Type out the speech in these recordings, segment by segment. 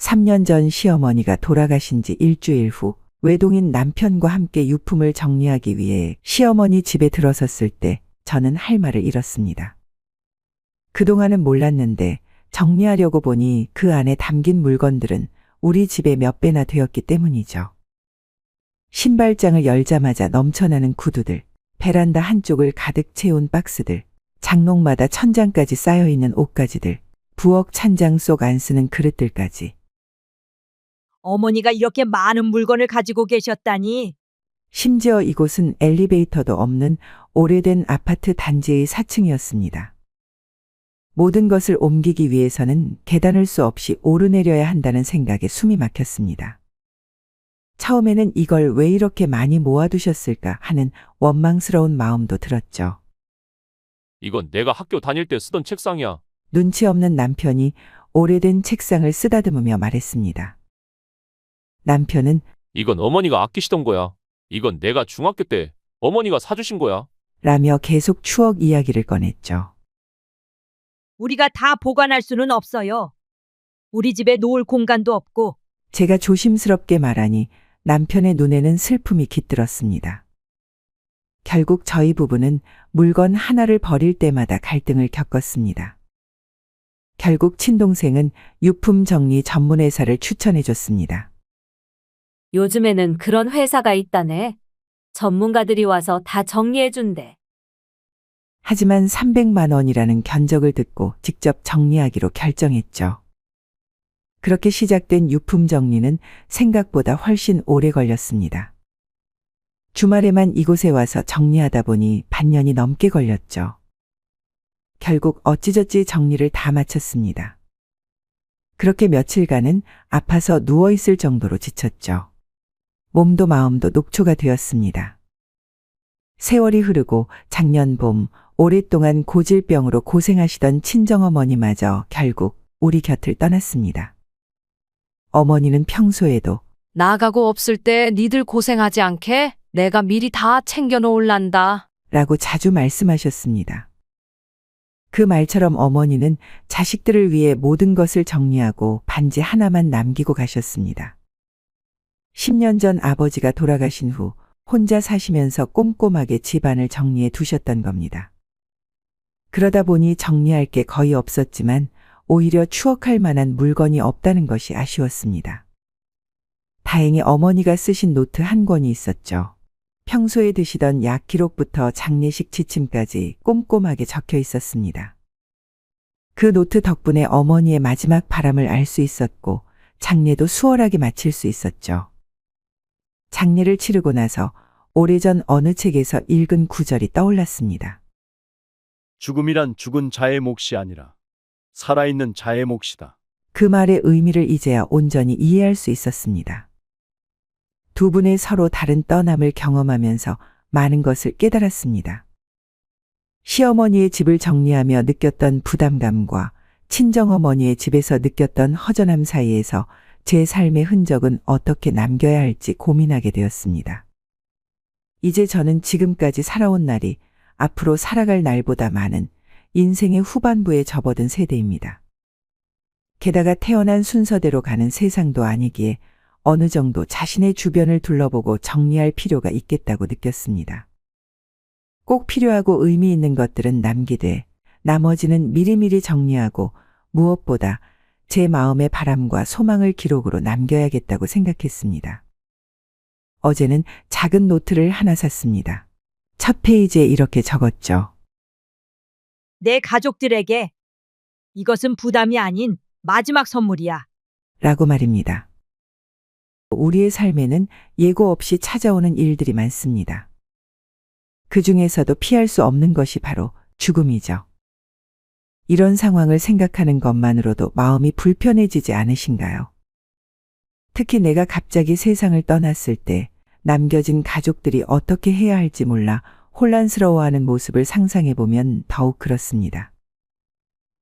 3년 전 시어머니가 돌아가신 지 일주일 후 외동인 남편과 함께 유품을 정리하기 위해 시어머니 집에 들어섰을 때 저는 할 말을 잃었습니다. 그동안은 몰랐는데 정리하려고 보니 그 안에 담긴 물건들은 우리 집에 몇 배나 되었기 때문이죠. 신발장을 열자마자 넘쳐나는 구두들, 베란다 한쪽을 가득 채운 박스들, 장롱마다 천장까지 쌓여있는 옷가지들, 부엌 찬장 속 안 쓰는 그릇들까지. 어머니가 이렇게 많은 물건을 가지고 계셨다니. 심지어 이곳은 엘리베이터도 없는 오래된 아파트 단지의 4층이었습니다. 모든 것을 옮기기 위해서는 계단을 수 없이 오르내려야 한다는 생각에 숨이 막혔습니다. 처음에는 이걸 왜 이렇게 많이 모아두셨을까 하는 원망스러운 마음도 들었죠. 이건 내가 학교 다닐 때 쓰던 책상이야. 눈치 없는 남편이 오래된 책상을 쓰다듬으며 말했습니다. 남편은 이건 어머니가 아끼시던 거야. 이건 내가 중학교 때 어머니가 사주신 거야. 라며 계속 추억 이야기를 꺼냈죠. 우리가 다 보관할 수는 없어요. 우리 집에 놓을 공간도 없고. 제가 조심스럽게 말하니 남편의 눈에는 슬픔이 깃들었습니다. 결국 저희 부부는 물건 하나를 버릴 때마다 갈등을 겪었습니다. 결국 친동생은 유품 정리 전문 회사를 추천해 줬습니다. 요즘에는 그런 회사가 있다네. 전문가들이 와서 다 정리해준대. 하지만 300만 원이라는 견적을 듣고 직접 정리하기로 결정했죠. 그렇게 시작된 유품 정리는 생각보다 훨씬 오래 걸렸습니다. 주말에만 이곳에 와서 정리하다 보니 반년이 넘게 걸렸죠. 결국 어찌저찌 정리를 다 마쳤습니다. 그렇게 며칠간은 아파서 누워있을 정도로 지쳤죠. 몸도 마음도 녹초가 되었습니다. 세월이 흐르고 작년 봄 오랫동안 고질병으로 고생하시던 친정어머니마저 결국 우리 곁을 떠났습니다. 어머니는 평소에도 나가고 없을 때 니들 고생하지 않게 내가 미리 다 챙겨 놓을란다. 라고 자주 말씀하셨습니다. 그 말처럼 어머니는 자식들을 위해 모든 것을 정리하고 반지 하나만 남기고 가셨습니다. 10년 전 아버지가 돌아가신 후 혼자 사시면서 꼼꼼하게 집안을 정리해 두셨던 겁니다. 그러다 보니 정리할 게 거의 없었지만 오히려 추억할 만한 물건이 없다는 것이 아쉬웠습니다. 다행히 어머니가 쓰신 노트 한 권이 있었죠. 평소에 드시던 약 기록부터 장례식 지침까지 꼼꼼하게 적혀 있었습니다. 그 노트 덕분에 어머니의 마지막 바람을 알 수 있었고 장례도 수월하게 마칠 수 있었죠. 장례를 치르고 나서 오래전 어느 책에서 읽은 구절이 떠올랐습니다. 죽음이란 죽은 자의 몫이 아니라 살아있는 자의 몫이다. 그 말의 의미를 이제야 온전히 이해할 수 있었습니다. 두 분의 서로 다른 떠남을 경험하면서 많은 것을 깨달았습니다. 시어머니의 집을 정리하며 느꼈던 부담감과 친정어머니의 집에서 느꼈던 허전함 사이에서 제 삶의 흔적은 어떻게 남겨야 할지 고민하게 되었습니다. 이제 저는 지금까지 살아온 날이 앞으로 살아갈 날보다 많은 인생의 후반부에 접어든 세대입니다. 게다가 태어난 순서대로 가는 세상도 아니기에 어느 정도 자신의 주변을 둘러보고 정리할 필요가 있겠다고 느꼈습니다. 꼭 필요하고 의미 있는 것들은 남기되 나머지는 미리미리 정리하고 무엇보다 제 마음의 바람과 소망을 기록으로 남겨야겠다고 생각했습니다. 어제는 작은 노트를 하나 샀습니다. 첫 페이지에 이렇게 적었죠. 내 가족들에게 이것은 부담이 아닌 마지막 선물이야. 라고 말입니다. 우리의 삶에는 예고 없이 찾아오는 일들이 많습니다. 그 중에서도 피할 수 없는 것이 바로 죽음이죠. 이런 상황을 생각하는 것만으로도 마음이 불편해지지 않으신가요? 특히 내가 갑자기 세상을 떠났을 때 남겨진 가족들이 어떻게 해야 할지 몰라 혼란스러워하는 모습을 상상해보면 더욱 그렇습니다.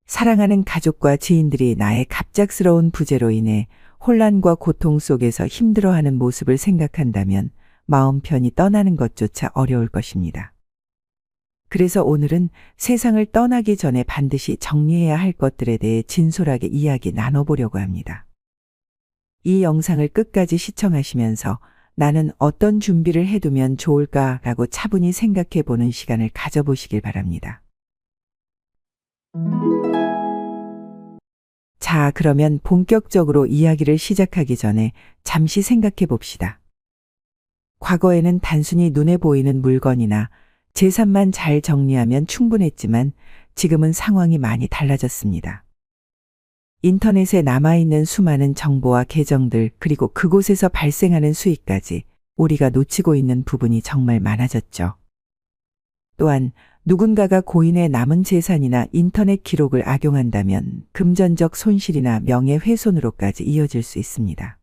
사랑하는 가족과 지인들이 나의 갑작스러운 부재로 인해 혼란과 고통 속에서 힘들어하는 모습을 생각한다면 마음 편히 떠나는 것조차 어려울 것입니다. 그래서 오늘은 세상을 떠나기 전에 반드시 정리해야 할 것들에 대해 진솔하게 이야기 나눠보려고 합니다. 이 영상을 끝까지 시청하시면서 나는 어떤 준비를 해두면 좋을까라고 차분히 생각해 보는 시간을 가져보시길 바랍니다. 자, 그러면 본격적으로 이야기를 시작하기 전에 잠시 생각해 봅시다. 과거에는 단순히 눈에 보이는 물건이나 재산만 잘 정리하면 충분했지만 지금은 상황이 많이 달라졌습니다. 인터넷에 남아있는 수많은 정보와 계정들, 그리고 그곳에서 발생하는 수익까지 우리가 놓치고 있는 부분이 정말 많아졌죠. 또한 누군가가 고인의 남은 재산이나 인터넷 기록을 악용한다면 금전적 손실이나 명예훼손으로까지 이어질 수 있습니다.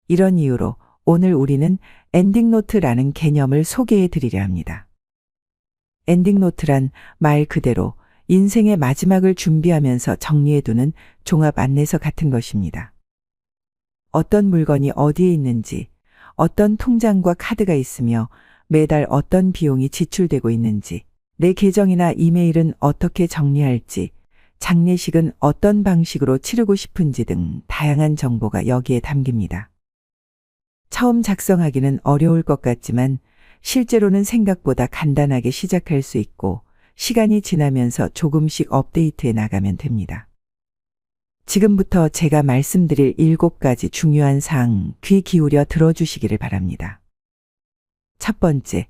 이런 이유로 오늘 우리는 엔딩노트라는 개념을 소개해 드리려 합니다. 엔딩노트란 말 그대로 인생의 마지막을 준비하면서 정리해두는 종합 안내서 같은 것입니다. 어떤 물건이 어디에 있는지, 어떤 통장과 카드가 있으며 매달 어떤 비용이 지출되고 있는지, 내 계정이나 이메일은 어떻게 정리할지, 장례식은 어떤 방식으로 치르고 싶은지 등 다양한 정보가 여기에 담깁니다. 처음 작성하기는 어려울 것 같지만 실제로는 생각보다 간단하게 시작할 수 있고 시간이 지나면서 조금씩 업데이트해 나가면 됩니다. 지금부터 제가 말씀드릴 7가지 중요한 사항 귀 기울여 들어주시기를 바랍니다. 첫 번째,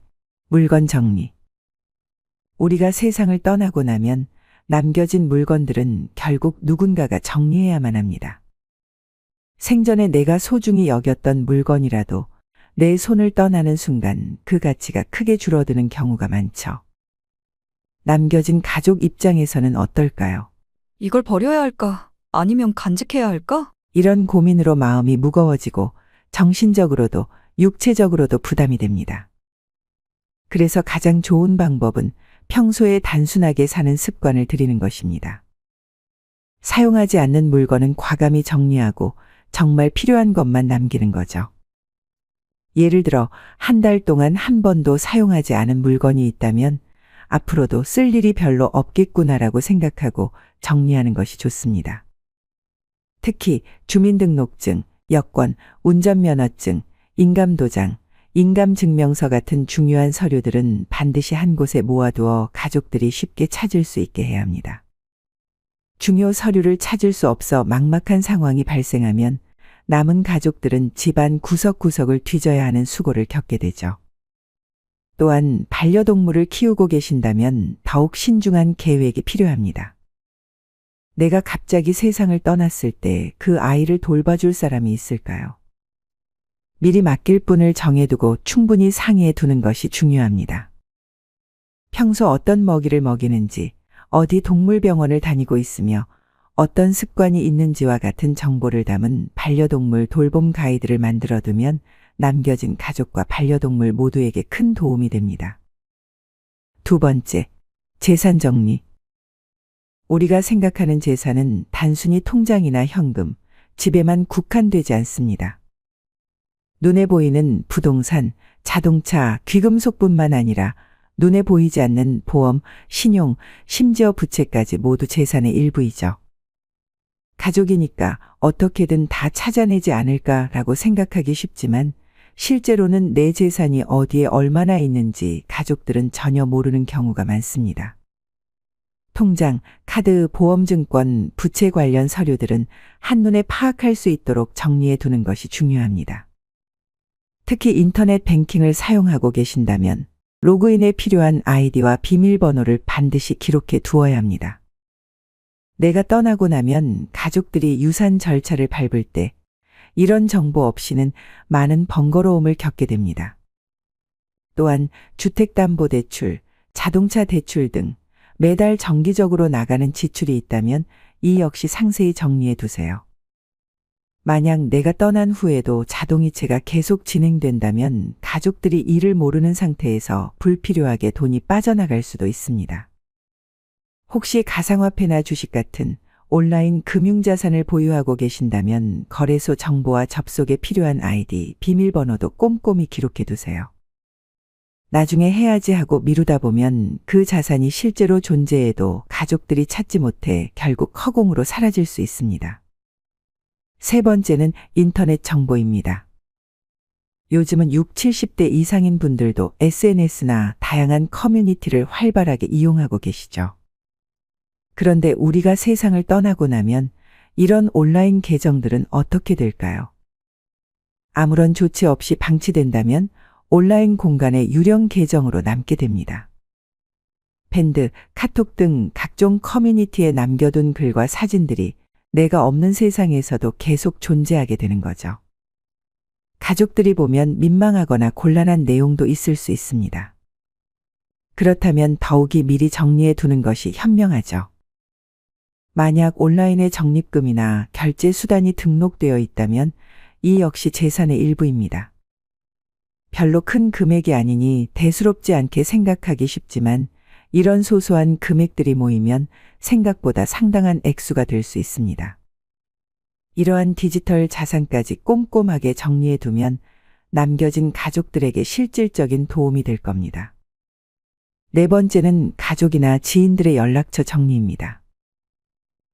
물건 정리. 우리가 세상을 떠나고 나면 남겨진 물건들은 결국 누군가가 정리해야만 합니다. 생전에 내가 소중히 여겼던 물건이라도 내 손을 떠나는 순간 그 가치가 크게 줄어드는 경우가 많죠. 남겨진 가족 입장에서는 어떨까요? 이걸 버려야 할까? 아니면 간직해야 할까? 이런 고민으로 마음이 무거워지고 정신적으로도 육체적으로도 부담이 됩니다. 그래서 가장 좋은 방법은 평소에 단순하게 사는 습관을 들이는 것입니다. 사용하지 않는 물건은 과감히 정리하고 정말 필요한 것만 남기는 거죠. 예를 들어 한 달 동안 한 번도 사용하지 않은 물건이 있다면 앞으로도 쓸 일이 별로 없겠구나라고 생각하고 정리하는 것이 좋습니다. 특히 주민등록증, 여권, 운전면허증, 인감도장, 인감증명서 같은 중요한 서류들은 반드시 한 곳에 모아두어 가족들이 쉽게 찾을 수 있게 해야 합니다. 중요 서류를 찾을 수 없어 막막한 상황이 발생하면 남은 가족들은 집안 구석구석을 뒤져야 하는 수고를 겪게 되죠. 또한 반려동물을 키우고 계신다면 더욱 신중한 계획이 필요합니다. 내가 갑자기 세상을 떠났을 때 그 아이를 돌봐줄 사람이 있을까요? 미리 맡길 분을 정해두고 충분히 상의해 두는 것이 중요합니다. 평소 어떤 먹이를 먹이는지, 어디 동물병원을 다니고 있으며 어떤 습관이 있는지와 같은 정보를 담은 반려동물 돌봄 가이드를 만들어두면 남겨진 가족과 반려동물 모두에게 큰 도움이 됩니다. 두 번째, 재산 정리. 우리가 생각하는 재산은 단순히 통장이나 현금, 집에만 국한되지 않습니다. 눈에 보이는 부동산, 자동차, 귀금속뿐만 아니라 눈에 보이지 않는 보험, 신용, 심지어 부채까지 모두 재산의 일부이죠. 가족이니까 어떻게든 다 찾아내지 않을까라고 생각하기 쉽지만 실제로는 내 재산이 어디에 얼마나 있는지 가족들은 전혀 모르는 경우가 많습니다. 통장, 카드, 보험증권, 부채 관련 서류들은 한눈에 파악할 수 있도록 정리해 두는 것이 중요합니다. 특히 인터넷 뱅킹을 사용하고 계신다면 로그인에 필요한 아이디와 비밀번호를 반드시 기록해 두어야 합니다. 내가 떠나고 나면 가족들이 유산 절차를 밟을 때 이런 정보 없이는 많은 번거로움을 겪게 됩니다. 또한 주택담보대출, 자동차 대출 등 매달 정기적으로 나가는 지출이 있다면 이 역시 상세히 정리해 두세요. 만약 내가 떠난 후에도 자동이체가 계속 진행된다면 가족들이 이를 모르는 상태에서 불필요하게 돈이 빠져나갈 수도 있습니다. 혹시 가상화폐나 주식 같은 온라인 금융자산을 보유하고 계신다면 거래소 정보와 접속에 필요한 아이디, 비밀번호도 꼼꼼히 기록해 두세요. 나중에 해야지 하고 미루다 보면 그 자산이 실제로 존재해도 가족들이 찾지 못해 결국 허공으로 사라질 수 있습니다. 세 번째는 인터넷 정보입니다. 요즘은 6, 70대 이상인 분들도 SNS나 다양한 커뮤니티를 활발하게 이용하고 계시죠. 그런데 우리가 세상을 떠나고 나면 이런 온라인 계정들은 어떻게 될까요? 아무런 조치 없이 방치된다면 온라인 공간의 유령 계정으로 남게 됩니다. 밴드, 카톡 등 각종 커뮤니티에 남겨둔 글과 사진들이 내가 없는 세상에서도 계속 존재하게 되는 거죠. 가족들이 보면 민망하거나 곤란한 내용도 있을 수 있습니다. 그렇다면 더욱이 미리 정리해 두는 것이 현명하죠. 만약 온라인에 적립금이나 결제 수단이 등록되어 있다면 이 역시 재산의 일부입니다. 별로 큰 금액이 아니니 대수롭지 않게 생각하기 쉽지만 이런 소소한 금액들이 모이면 생각보다 상당한 액수가 될 수 있습니다. 이러한 디지털 자산까지 꼼꼼하게 정리해 두면 남겨진 가족들에게 실질적인 도움이 될 겁니다. 네 번째는 가족이나 지인들의 연락처 정리입니다.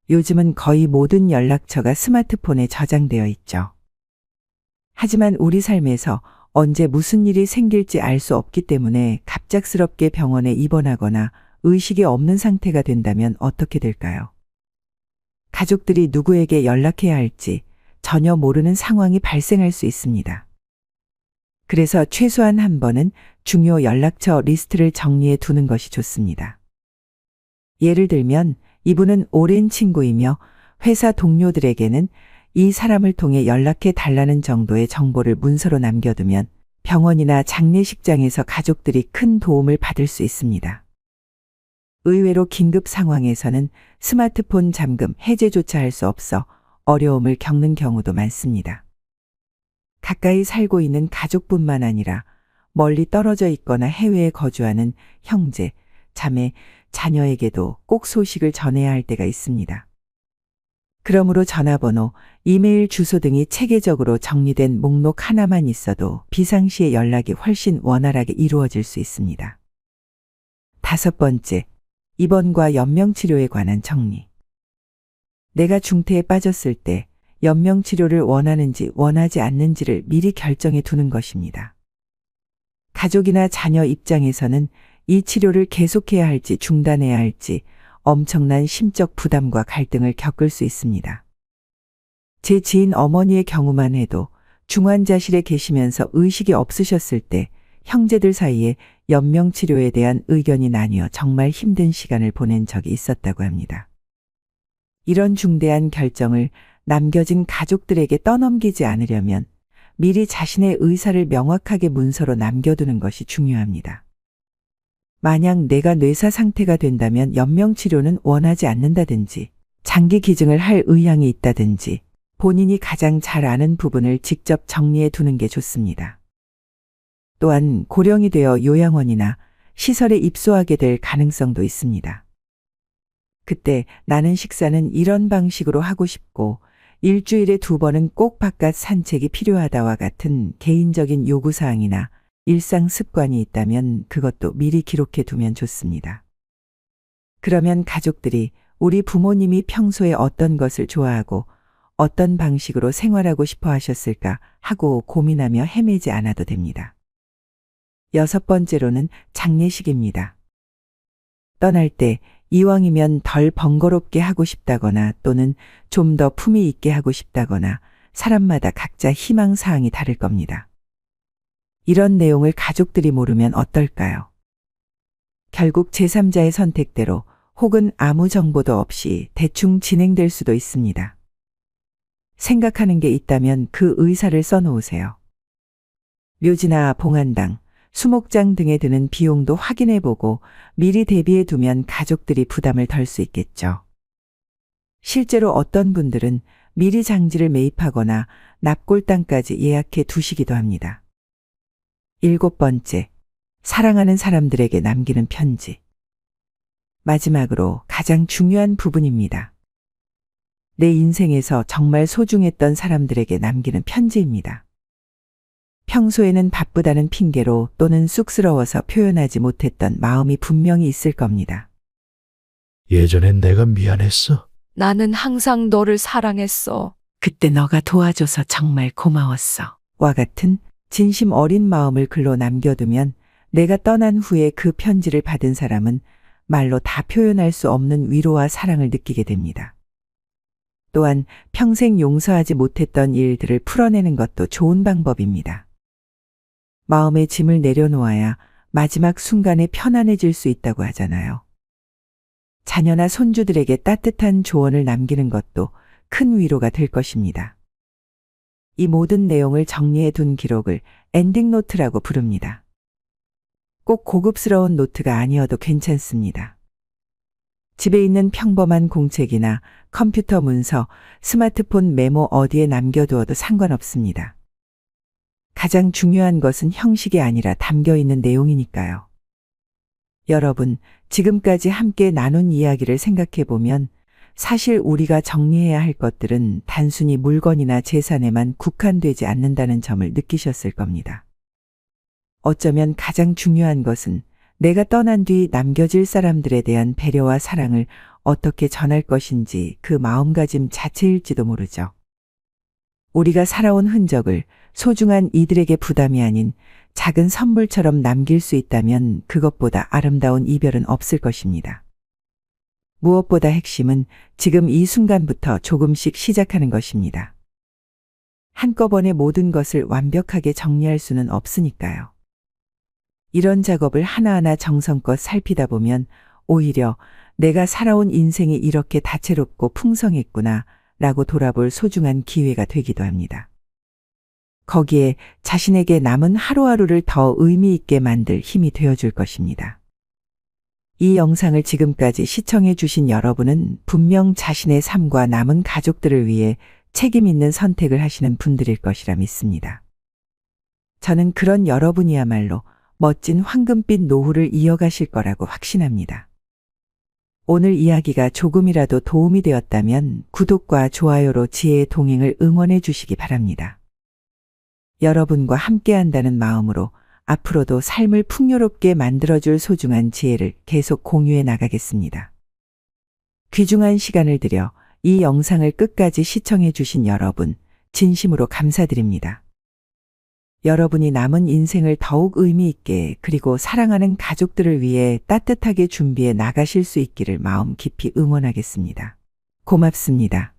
요즘은 거의 모든 연락처가 스마트폰에 저장되어 있죠. 하지만 우리 삶에서 언제 무슨 일이 생길지 알 수 없기 때문에 갑작스럽게 병원에 입원하거나 의식이 없는 상태가 된다면 어떻게 될까요? 가족들이 누구에게 연락해야 할지 전혀 모르는 상황이 발생할 수 있습니다. 그래서 최소한 한 번은 중요 연락처 리스트를 정리해 두는 것이 좋습니다. 예를 들면 이분은 오랜 친구이며 회사 동료들에게는 이 사람을 통해 연락해 달라는 정도의 정보를 문서로 남겨두면 병원이나 장례식장에서 가족들이 큰 도움을 받을 수 있습니다. 의외로 긴급 상황에서는 스마트폰 잠금 해제조차 할 수 없어 어려움을 겪는 경우도 많습니다. 가까이 살고 있는 가족뿐만 아니라 멀리 떨어져 있거나 해외에 거주하는 형제, 자매, 자녀에게도 꼭 소식을 전해야 할 때가 있습니다. 그러므로 전화번호, 이메일 주소 등이 체계적으로 정리된 목록 하나만 있어도 비상시에 연락이 훨씬 원활하게 이루어질 수 있습니다. 다섯 번째, 입원과 연명치료에 관한 정리. 내가 중태에 빠졌을 때 연명치료를 원하는지 원하지 않는지를 미리 결정해 두는 것입니다. 가족이나 자녀 입장에서는 이 치료를 계속해야 할지 중단해야 할지 엄청난 심적 부담과 갈등을 겪을 수 있습니다. 제 지인 어머니의 경우만 해도 중환자실에 계시면서 의식이 없으셨을 때 형제들 사이에 연명치료에 대한 의견이 나뉘어 정말 힘든 시간을 보낸 적이 있었다고 합니다. 이런 중대한 결정을 남겨진 가족들에게 떠넘기지 않으려면 미리 자신의 의사를 명확하게 문서로 남겨두는 것이 중요합니다. 만약 내가 뇌사 상태가 된다면 연명치료는 원하지 않는다든지 장기 기증을 할 의향이 있다든지 본인이 가장 잘 아는 부분을 직접 정리해 두는 게 좋습니다. 또한 고령이 되어 요양원이나 시설에 입소하게 될 가능성도 있습니다. 그때 나는 식사는 이런 방식으로 하고 싶고 일주일에 2번은 꼭 바깥 산책이 필요하다와 같은 개인적인 요구사항이나 일상 습관이 있다면 그것도 미리 기록해 두면 좋습니다. 그러면 가족들이 우리 부모님이 평소에 어떤 것을 좋아하고 어떤 방식으로 생활하고 싶어 하셨을까 하고 고민하며 헤매지 않아도 됩니다. 여섯 번째로는 장례식입니다. 떠날 때 이왕이면 덜 번거롭게 하고 싶다거나 또는 좀 더 품위 있게 하고 싶다거나 사람마다 각자 희망사항이 다를 겁니다. 이런 내용을 가족들이 모르면 어떨까요? 결국 제3자의 선택대로 혹은 아무 정보도 없이 대충 진행될 수도 있습니다. 생각하는 게 있다면 그 의사를 써놓으세요. 묘지나 봉안당, 수목장 등에 드는 비용도 확인해보고 미리 대비해두면 가족들이 부담을 덜 수 있겠죠. 실제로 어떤 분들은 미리 장지를 매입하거나 납골당까지 예약해 두시기도 합니다. 7번째, 사랑하는 사람들에게 남기는 편지. 마지막으로 가장 중요한 부분입니다. 내 인생에서 정말 소중했던 사람들에게 남기는 편지입니다. 평소에는 바쁘다는 핑계로 또는 쑥스러워서 표현하지 못했던 마음이 분명히 있을 겁니다. 예전엔 내가 미안했어. 나는 항상 너를 사랑했어. 그때 너가 도와줘서 정말 고마웠어. 와 같은 진심 어린 마음을 글로 남겨두면 내가 떠난 후에 그 편지를 받은 사람은 말로 다 표현할 수 없는 위로와 사랑을 느끼게 됩니다. 또한 평생 용서하지 못했던 일들을 풀어내는 것도 좋은 방법입니다. 마음의 짐을 내려놓아야 마지막 순간에 편안해질 수 있다고 하잖아요. 자녀나 손주들에게 따뜻한 조언을 남기는 것도 큰 위로가 될 것입니다. 이 모든 내용을 정리해 둔 기록을 엔딩 노트라고 부릅니다. 꼭 고급스러운 노트가 아니어도 괜찮습니다. 집에 있는 평범한 공책이나 컴퓨터 문서, 스마트폰 메모 어디에 남겨두어도 상관없습니다. 가장 중요한 것은 형식이 아니라 담겨 있는 내용이니까요. 여러분, 지금까지 함께 나눈 이야기를 생각해 보면 사실 우리가 정리해야 할 것들은 단순히 물건이나 재산에만 국한되지 않는다는 점을 느끼셨을 겁니다. 어쩌면 가장 중요한 것은 내가 떠난 뒤 남겨질 사람들에 대한 배려와 사랑을 어떻게 전할 것인지 그 마음가짐 자체일지도 모르죠. 우리가 살아온 흔적을 소중한 이들에게 부담이 아닌 작은 선물처럼 남길 수 있다면 그것보다 아름다운 이별은 없을 것입니다. 무엇보다 핵심은 지금 이 순간부터 조금씩 시작하는 것입니다. 한꺼번에 모든 것을 완벽하게 정리할 수는 없으니까요. 이런 작업을 하나하나 정성껏 살피다 보면 오히려 내가 살아온 인생이 이렇게 다채롭고 풍성했구나 라고 돌아볼 소중한 기회가 되기도 합니다. 거기에 자신에게 남은 하루하루를 더 의미 있게 만들 힘이 되어줄 것입니다. 이 영상을 지금까지 시청해 주신 여러분은 분명 자신의 삶과 남은 가족들을 위해 책임 있는 선택을 하시는 분들일 것이라 믿습니다. 저는 그런 여러분이야말로 멋진 황금빛 노후를 이어가실 거라고 확신합니다. 오늘 이야기가 조금이라도 도움이 되었다면 구독과 좋아요로 지혜의 동행을 응원해 주시기 바랍니다. 여러분과 함께한다는 마음으로 앞으로도 삶을 풍요롭게 만들어줄 소중한 지혜를 계속 공유해 나가겠습니다. 귀중한 시간을 들여 이 영상을 끝까지 시청해 주신 여러분, 진심으로 감사드립니다. 여러분이 남은 인생을 더욱 의미 있게 그리고 사랑하는 가족들을 위해 따뜻하게 준비해 나가실 수 있기를 마음 깊이 응원하겠습니다. 고맙습니다.